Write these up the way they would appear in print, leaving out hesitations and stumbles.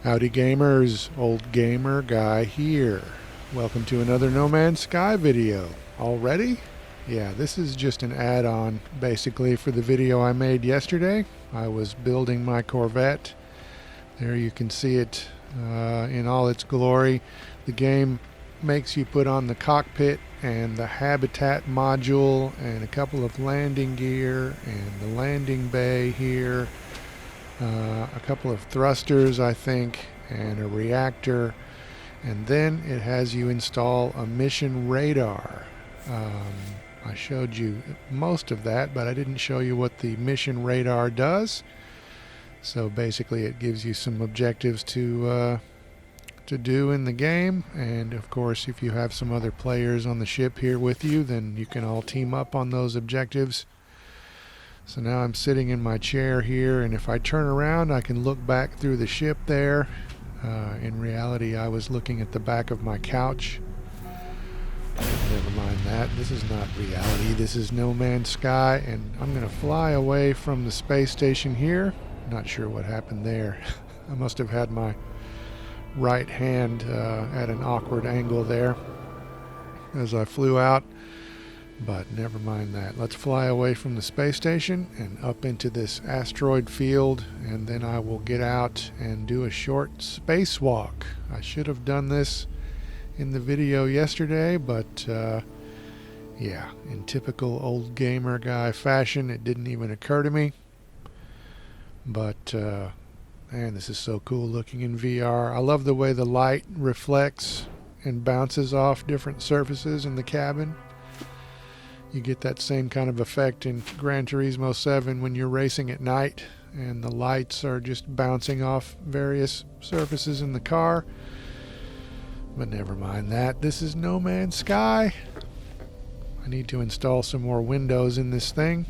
Howdy gamers, old gamer guy here. Welcome to another No Man's Sky video. Already? Yeah, this is just an add-on basically for the video I made yesterday. I was building my Corvette. There you can see it in all its glory. The game makes you put on the cockpit and the habitat module and a couple of landing gear and the landing bay here. A couple of thrusters, I think, and a reactor, and then it has you install a mission radar. I showed you most of that, but I didn't show you what the mission radar does. So basically it gives you some objectives to do in the game, and of course if you have some other players on the ship here with you, then you can all team up on those objectives. So now I'm sitting in my chair here, and if I turn around I can look back through the ship there. In reality I was looking at the back of my couch. Never mind that. This is not reality. This is No Man's Sky, and I'm going to fly away from the space station here. Not sure what happened there. I must have had my right hand at an awkward angle there as I flew out. But never mind that. Let's fly away from the space station and up into this asteroid field, and then I will get out and do a short spacewalk. I should have done this in the video yesterday, but yeah, in typical old gamer guy fashion, it didn't even occur to me. But man, this is so cool looking in VR. I love the way the light reflects and bounces off different surfaces in the cabin. You get that same kind of effect in Gran Turismo 7 when you're racing at night and the lights are just bouncing off various surfaces in the car. But never mind that. This is No Man's Sky. I need to install some more windows in this thing.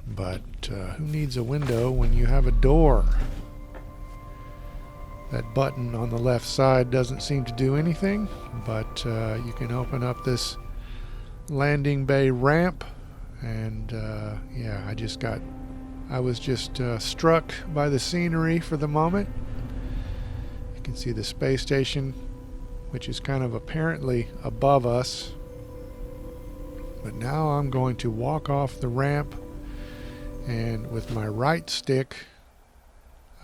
But who needs a window when you have a door? That button on the left side doesn't seem to do anything, but you can open up this landing bay ramp, and yeah, I was just struck by the scenery for the moment. You can see the space station, which is kind of apparently above us, but now I'm going to walk off the ramp, and with my right stick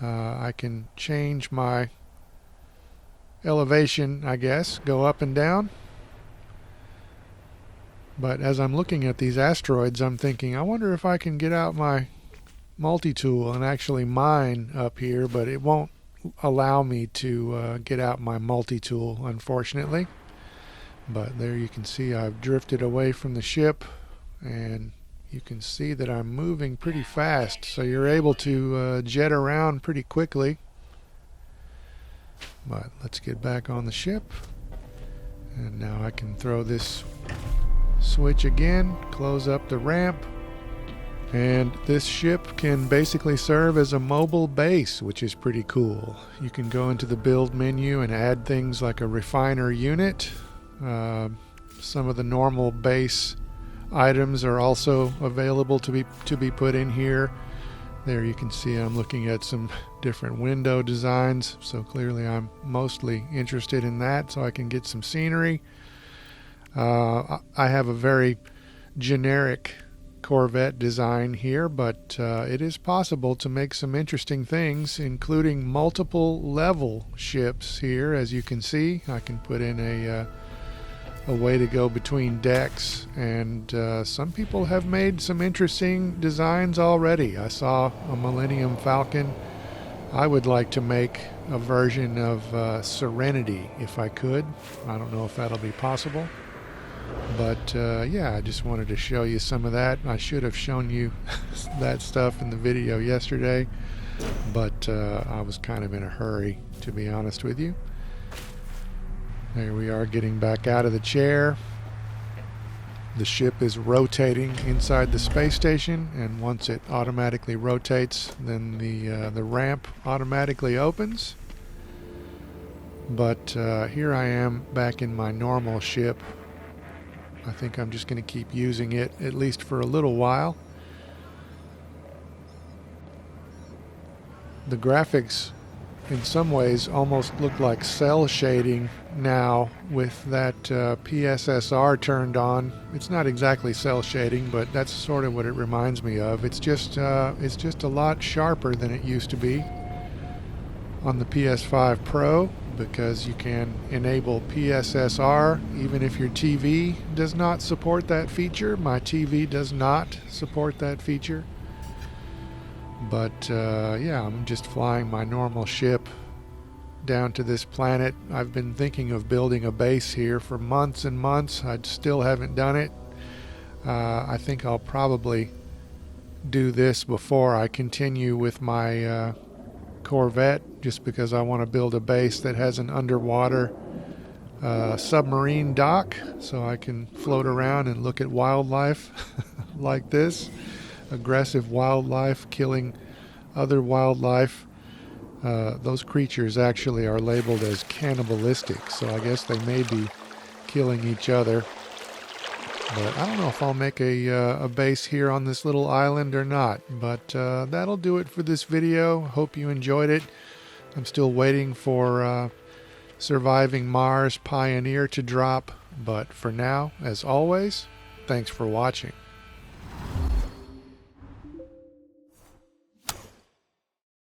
I can change my elevation, I guess, go up and down. But as I'm looking at these asteroids, I'm thinking, I wonder if I can get out my multi-tool and actually mine up here, but it won't allow me to get out my multi-tool, unfortunately. But there you can see I've drifted away from the ship, and you can see that I'm moving pretty fast, so you're able to jet around pretty quickly. But let's get back on the ship, and now I can throw this switch again, close up the ramp, and this ship can basically serve as a mobile base, which is pretty cool. You can go into the build menu and add things like a refiner unit. Some of the normal base items are also available to be put in here. There you can see I'm looking at some different window designs, so clearly I'm mostly interested in that, so I can get some scenery. I have a very generic Corvette design here, but it is possible to make some interesting things, including multiple level ships here. As you can see, I can put in a way to go between decks, and some people have made some interesting designs already. I saw a Millennium Falcon. I would like to make a version of Serenity if I could. I don't know if that'll be possible. But yeah, I just wanted to show you some of that. I should have shown you that stuff in the video yesterday, but I was kind of in a hurry, to be honest with you. There we are, getting back out of the chair. The ship is rotating inside the space station, and once it automatically rotates, then the ramp automatically opens. But here I am back in my normal ship. I think I'm just going to keep using it, at least for a little while. The graphics in some ways almost look like cell shading now with that PSSR turned on. It's not exactly cell shading, but that's sort of what it reminds me of. It's just a lot sharper than it used to be on the PS5 Pro, because you can enable PSSR even if your TV does not support that feature. My TV does not support that feature. But yeah, I'm just flying my normal ship down to this planet. I've been thinking of building a base here for months and months. I still haven't done it. I think I'll probably do this before I continue with my Corvette, just because I want to build a base that has an underwater submarine dock, so I can float around and look at wildlife like this. Aggressive wildlife killing other wildlife. Those creatures actually are labeled as cannibalistic, so I guess they may be killing each other. But I don't know if I'll make a base here on this little island or not. But that'll do it for this video. Hope you enjoyed it. I'm still waiting for Surviving Mars Pioneer to drop. But for now, as always, thanks for watching.